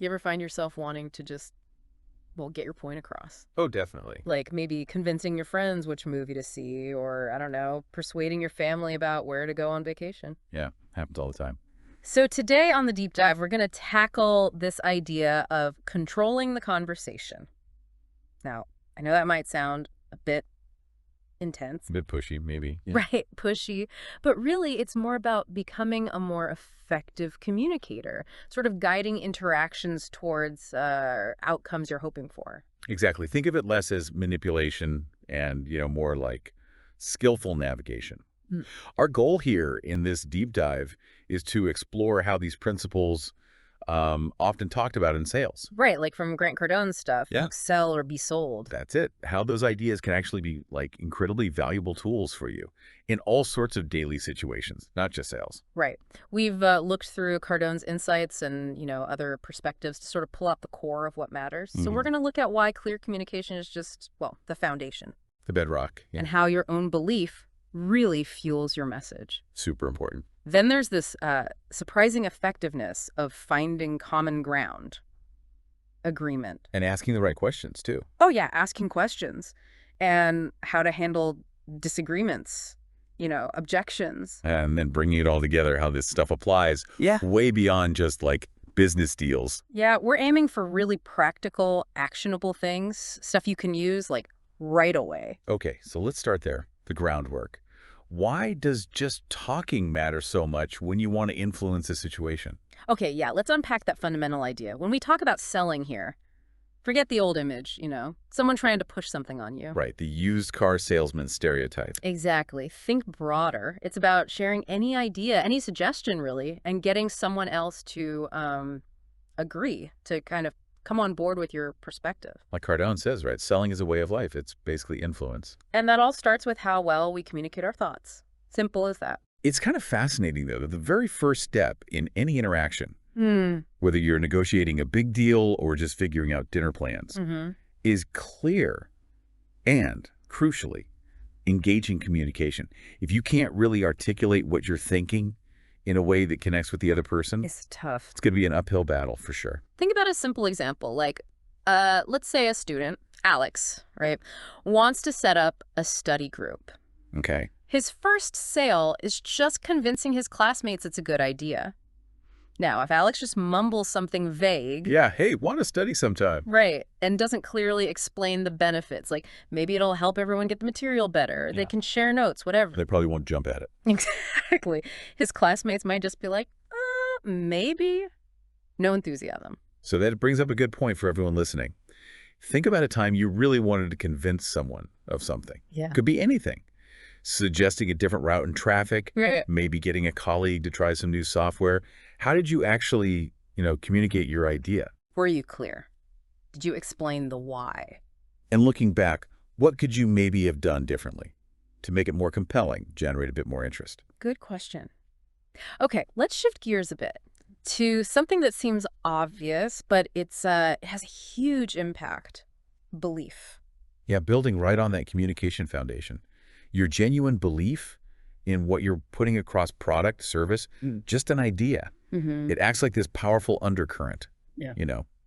You ever find yourself wanting to just, well, get your point across? Oh, definitely. Like maybe convincing your friends which movie to see, or I don't know, persuading your family about where to go on vacation. Yeah, happens all the time. So today on the deep dive, we're going to tackle this idea of controlling the conversation. Now, I know that might sound a bit intense, A bit pushy, maybe. Yeah. right? Pushy, but really it's more about becoming a more effective communicator, sort of guiding interactions towards outcomes you're hoping for. Exactly. Think of it less as manipulation and, more like skillful navigation. Mm. Our goal here in this deep dive is to explore how these principles often talked about in sales. Right, like from Grant Cardone's stuff, Yeah. sell or be sold. That's it. How those ideas can actually be like incredibly valuable tools for you in all sorts of daily situations, not just sales. Right. We've looked through Cardone's insights and, other perspectives to sort of pull out the core of what matters. So we're going to look at why clear communication is just, well, the foundation, The bedrock. Yeah. and how your own belief really fuels your message. Super important. Then there's this surprising effectiveness of finding common ground, agreement. And asking the right questions too. Oh, yeah, asking questions and how to handle disagreements, objections. And then bringing it all together, how this stuff applies way beyond just like business deals. Yeah, we're aiming for really practical, actionable things, stuff you can use like right away. Okay, so let's start there, the groundwork. Why does just talking matter so much when you want to influence a situation? Okay, yeah, let's unpack that fundamental idea. When we talk about selling here, forget the old image, someone trying to push something on you. Right, the used car salesman stereotype. Exactly. Think broader. It's about sharing any idea, any suggestion really, and getting someone else to agree, to kind of come on board with your perspective. Like Cardone says, right, selling is a way of life. It's basically influence. And that all starts with how well we communicate our thoughts. Simple as that. It's kind of fascinating, though, that the very first step in any interaction, Hmm. whether you're negotiating a big deal or just figuring out dinner plans, is clear and, crucially, engaging communication. If you can't really articulate what you're thinking in a way that connects with the other person, It's tough. it's going to be an uphill battle for sure. Think about a simple example, like, let's say a student, Alex, right, wants to set up a study group. Okay. His first sale is just convincing his classmates it's a good idea. Now, if Alex just mumbles something vague, Yeah, hey, want to study sometime. right, and doesn't clearly explain the benefits, like maybe it'll help everyone get the material better, they Yeah. can share notes, whatever. They probably won't jump at it. Exactly. His classmates might just be like, maybe. No enthusiasm. So that brings up a good point for everyone listening. Think about a time you really wanted to convince someone of something. Yeah. Could be anything. Suggesting a different route in traffic, Right. maybe getting a colleague to try some new software. How did you actually, communicate your idea? Were you clear? Did you explain the why? And looking back, what could you maybe have done differently to make it more compelling, generate a bit more interest? Good question. Okay, let's shift gears a bit to something that seems obvious, but it has a huge impact. Belief. Yeah, building right on that communication foundation. Your genuine belief in what you're putting across product, service, just an idea. Mm-hmm. It acts like this powerful undercurrent. Yeah.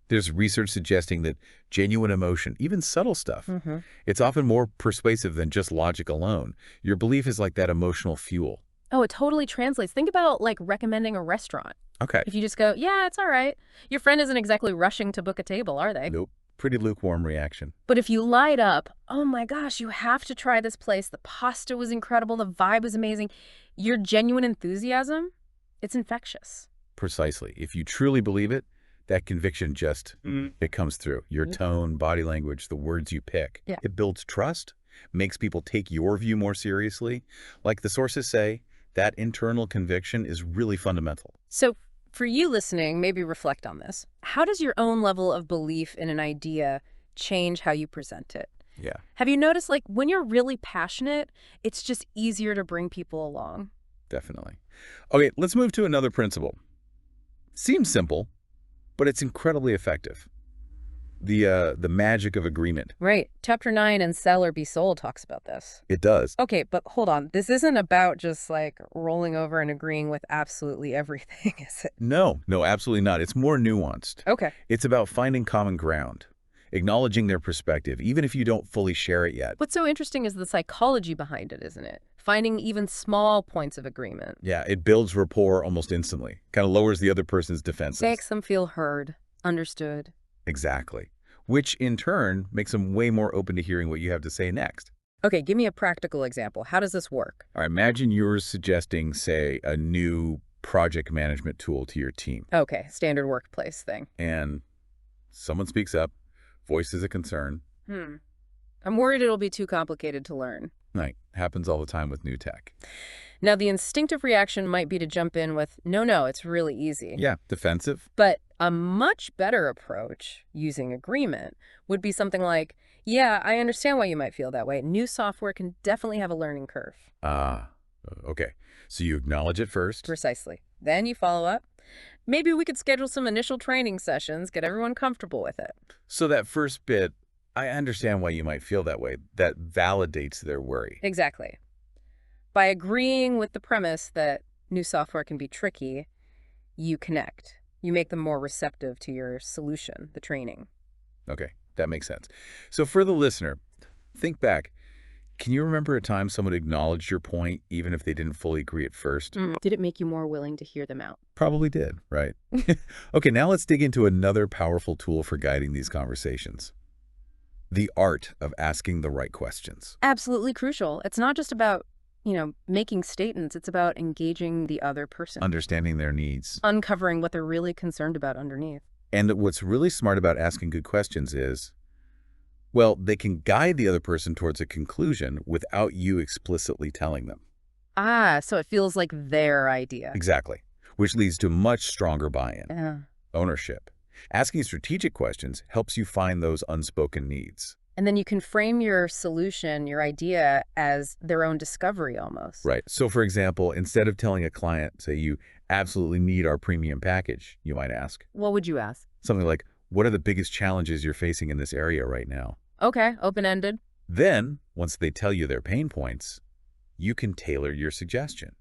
There's research suggesting that genuine emotion, even subtle stuff, Mm-hmm. it's often more persuasive than just logic alone. Your belief is like that emotional fuel. Oh, it totally translates. Think about like recommending a restaurant. Okay. If you just go, yeah, it's all right. Your friend isn't exactly rushing to book a table, are they? Nope. Pretty lukewarm reaction. But if you light up, oh my gosh, you have to try this place. The pasta was incredible. The vibe was amazing. Your genuine enthusiasm, it's infectious. Precisely. If you truly believe it, that conviction just, it comes through. Your tone, body language, the words you pick. Yeah. It builds trust, makes people take your view more seriously. Like the sources say, that internal conviction is really fundamental. So for you listening, maybe reflect on this. How does your own level of belief in an idea change how you present it? Yeah. Have you noticed, like, when you're really passionate, it's just easier to bring people along? Definitely. Okay, let's move to another principle. Seems simple, but it's incredibly effective. The magic of agreement. Right. Chapter 9 in Sell or Be Sold talks about this. It does. Okay, but hold on. This isn't about just like rolling over and agreeing with absolutely everything, is it? No, no, absolutely not. It's more nuanced. Okay. It's about finding common ground, acknowledging their perspective, even if you don't fully share it yet. What's so interesting is the psychology behind it, isn't it? Finding even small points of agreement. Yeah, it builds rapport almost instantly. Kind of lowers the other person's defenses. Makes them feel heard, understood. Exactly. Which, in turn, makes them way more open to hearing what you have to say next. Okay, give me a practical example. How does this work? All right, imagine you're suggesting, say, a new project management tool to your team. Okay, standard workplace thing. And someone speaks up, voices a concern. I'm worried it'll be too complicated to learn. Right. Happens all the time with new tech. Now, the instinctive reaction might be to jump in with, no, it's really easy. Yeah, defensive. But a much better approach, using agreement, would be something like, yeah, I understand why you might feel that way. New software can definitely have a learning curve. Okay. So you acknowledge it first. Precisely. Then you follow up. Maybe we could schedule some initial training sessions, get everyone comfortable with it. So that first bit, I understand why you might feel that way. That validates their worry. Exactly. By agreeing with the premise that new software can be tricky, you connect. You make them more receptive to your solution, the training. Okay, that makes sense. So for the listener, think back. Can you remember a time someone acknowledged your point, even if they didn't fully agree at first? Did it make you more willing to hear them out? Probably did, right? Okay, now let's dig into another powerful tool for guiding these conversations. The art of asking the right questions. Absolutely crucial. It's not just about, making statements. It's about engaging the other person. Understanding their needs. Uncovering what they're really concerned about underneath. And what's really smart about asking good questions is, well, they can guide the other person towards a conclusion without you explicitly telling them. So it feels like their idea. Exactly. Which leads to much stronger buy-in. Yeah. Ownership. Asking strategic questions helps you find those unspoken needs. And then you can frame your solution, your idea, as their own discovery almost. Right. So, for example, instead of telling a client, say, you absolutely need our premium package, you might ask. What would you ask? Something like, what are the biggest challenges you're facing in this area right now? Okay, open-ended. Then, once they tell you their pain points, you can tailor your suggestion.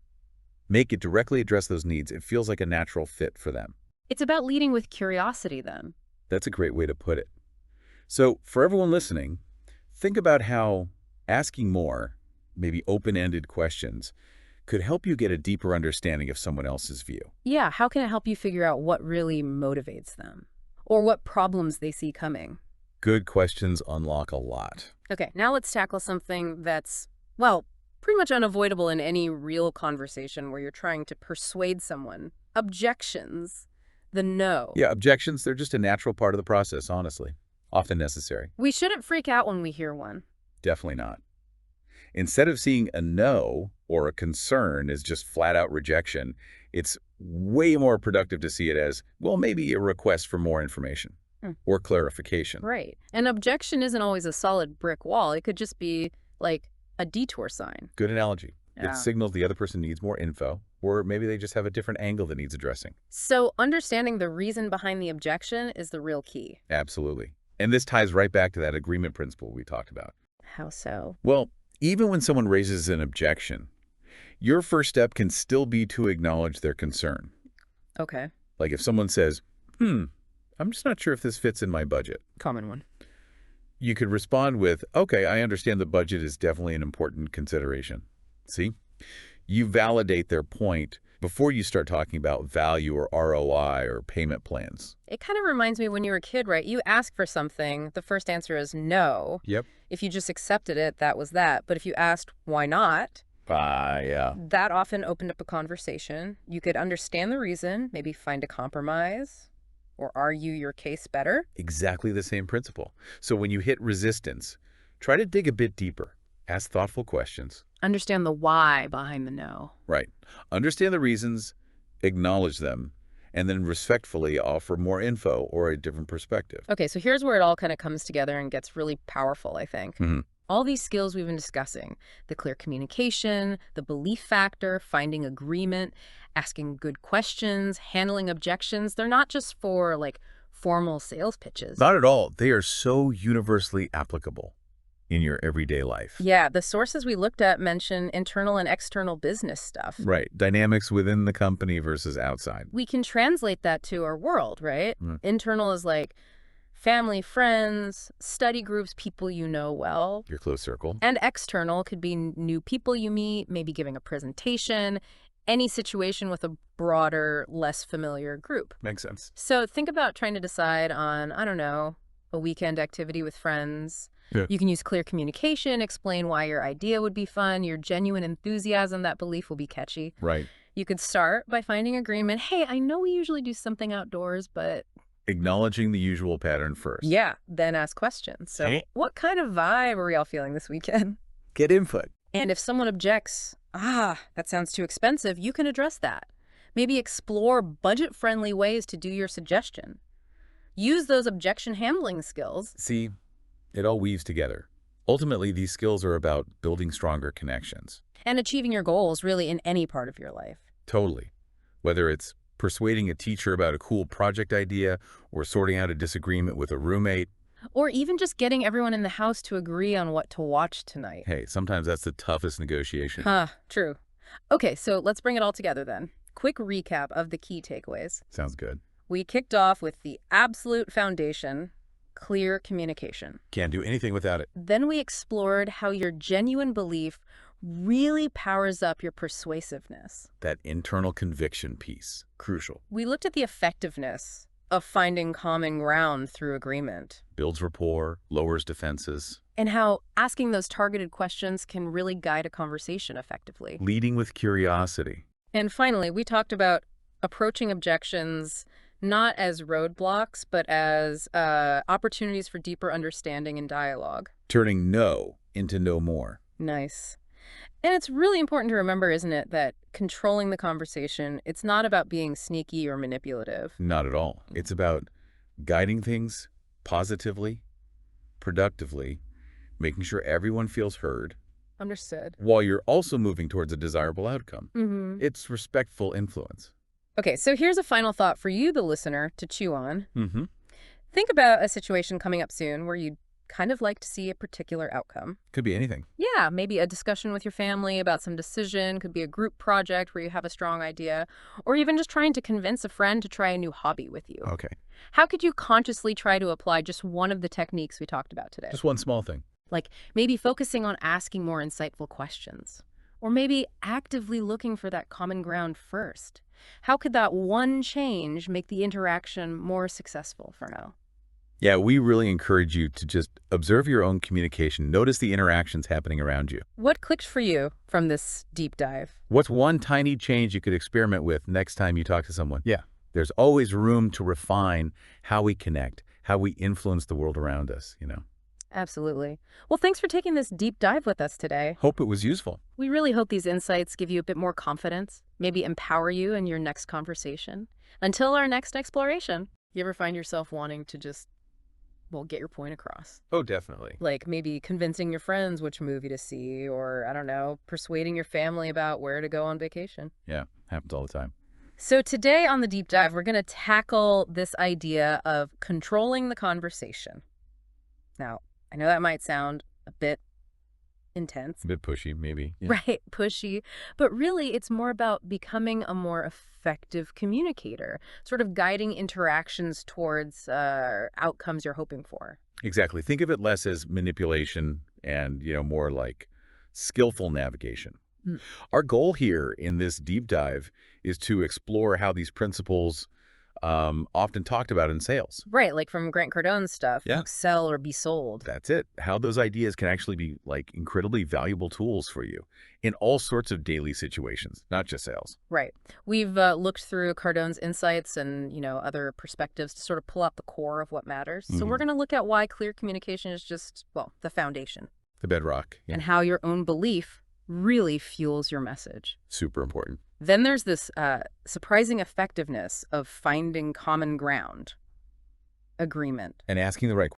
Make it directly address those needs. It feels like a natural fit for them. It's about leading with curiosity then. That's a great way to put it. So for everyone listening, think about how asking more, maybe open-ended questions, could help you get a deeper understanding of someone else's view. Yeah, how can it help you figure out what really motivates them? Or what problems they see coming? Good questions unlock a lot. Okay, now let's tackle something that's, well, pretty much unavoidable in any real conversation where you're trying to persuade someone. Objections. The no. Yeah, objections, they're just a natural part of the process, honestly. Often necessary. We shouldn't freak out when we hear one. Definitely not. Instead of seeing a no or a concern as just flat-out rejection, it's way more productive to see it as, well, maybe a request for more information or clarification. Right. An objection isn't always a solid brick wall. It could just be like a detour sign. Good analogy. Yeah. It signals the other person needs more info, or maybe they just have a different angle that needs addressing. So understanding the reason behind the objection is the real key. Absolutely. And this ties right back to that agreement principle we talked about. How so? Well, even when someone raises an objection, your first step can still be to acknowledge their concern. Okay. Like if someone says, I'm just not sure if this fits in my budget. Common one. You could respond with, okay, I understand the budget is definitely an important consideration. See? You validate their point before you start talking about value or ROI or payment plans. It kind of reminds me when you were a kid, right? You ask for something, the first answer is no. Yep. If you just accepted it, that was that. But if you asked why not, Yeah. that often opened up a conversation. You could understand the reason, maybe find a compromise, or argue your case better. Exactly the same principle. So when you hit resistance, try to dig a bit deeper. Ask thoughtful questions. Understand the why behind the no. Right. Understand the reasons, acknowledge them, and then respectfully offer more info or a different perspective. Okay, so here's where it all kind of comes together and gets really powerful, I think. All these skills we've been discussing, the clear communication, the belief factor, finding agreement, asking good questions, handling objections, they're not just for formal sales pitches. Not at all. They are so universally applicable in your everyday life. Yeah, the sources we looked at mention internal and external business stuff. Right. Dynamics within the company versus outside. We can translate that to our world, right? Mm. Internal is like family, friends, study groups, people you know well. Your close circle. And external could be new people you meet, maybe giving a presentation, any situation with a broader, less familiar group. Makes sense. So think about trying to decide on, I don't know, a weekend activity with friends. Yeah. You can use clear communication, explain why your idea would be fun, your genuine enthusiasm, that belief will be catchy. Right. You could start by finding agreement. Hey, I know we usually do something outdoors, but... Acknowledging the usual pattern first. Yeah, then ask questions. So Hey. what kind of vibe are we all feeling this weekend? Get input. And if someone objects, that sounds too expensive, you can address that. Maybe explore budget-friendly ways to do your suggestion. Use those objection handling skills. See, it all weaves together. Ultimately, these skills are about building stronger connections. And achieving your goals, really, in any part of your life. Totally. Whether it's persuading a teacher about a cool project idea or sorting out a disagreement with a roommate. Or even just getting everyone in the house to agree on what to watch tonight. Hey, sometimes that's the toughest negotiation. True. Okay, so let's bring it all together then. Quick recap of the key takeaways. Sounds good. We kicked off with the absolute foundation, clear communication. Can't do anything without it. Then we explored how your genuine belief really powers up your persuasiveness. That internal conviction piece. Crucial. We looked at the effectiveness of finding common ground through agreement. Builds rapport, lowers defenses. And how asking those targeted questions can really guide a conversation effectively. Leading with curiosity. And finally, we talked about approaching objections not as roadblocks, but as opportunities for deeper understanding and dialogue. Turning no into no more. Nice. And it's really important to remember, isn't it, that controlling the conversation, it's not about being sneaky or manipulative. Not at all. It's about guiding things positively, productively, making sure everyone feels heard. Understood. While you're also moving towards a desirable outcome. Mm-hmm. It's respectful influence. Okay, so here's a final thought for you, the listener, to chew on. Mm-hmm. Think about a situation coming up soon where you'd kind of like to see a particular outcome. Could be anything. Yeah, maybe a discussion with your family about some decision, could be a group project where you have a strong idea, or even just trying to convince a friend to try a new hobby with you. Okay. How could you consciously try to apply just one of the techniques we talked about today? Just one small thing. Like maybe focusing on asking more insightful questions, or maybe actively looking for that common ground first. How could that one change make the interaction more successful for now? Yeah, we really encourage you to just observe your own communication. Notice the interactions happening around you. What clicked for you from this deep dive? What's one tiny change you could experiment with next time you talk to someone? Yeah. There's always room to refine how we connect, how we influence the world around us, Absolutely. Well, thanks for taking this deep dive with us today. Hope it was useful. We really hope these insights give you a bit more confidence, maybe empower you in your next conversation. Until our next exploration, you ever find yourself wanting to just, get your point across? Oh, definitely. Like maybe convincing your friends which movie to see, or, I don't know, persuading your family about where to go on vacation. Yeah, happens all the time. So today on the deep dive, we're going to tackle this idea of controlling the conversation. Now, I know that might sound a bit intense. A bit pushy, maybe. Yeah. Right, pushy. But really, it's more about becoming a more effective communicator, sort of guiding interactions towards outcomes you're hoping for. Exactly. Think of it less as manipulation and, more like skillful navigation. Mm. Our goal here in this deep dive is to explore how these principles often talked about in sales. Right, like from Grant Cardone's stuff, Yeah. sell or be sold. That's it. How those ideas can actually be like incredibly valuable tools for you in all sorts of daily situations, not just sales. Right. We've looked through Cardone's insights and, other perspectives to sort of pull out the core of what matters. So we're going to look at why clear communication is just, the foundation. The bedrock. Yeah. And how your own belief really fuels your message. Super important. Then there's this surprising effectiveness of finding common ground, agreement. And asking the right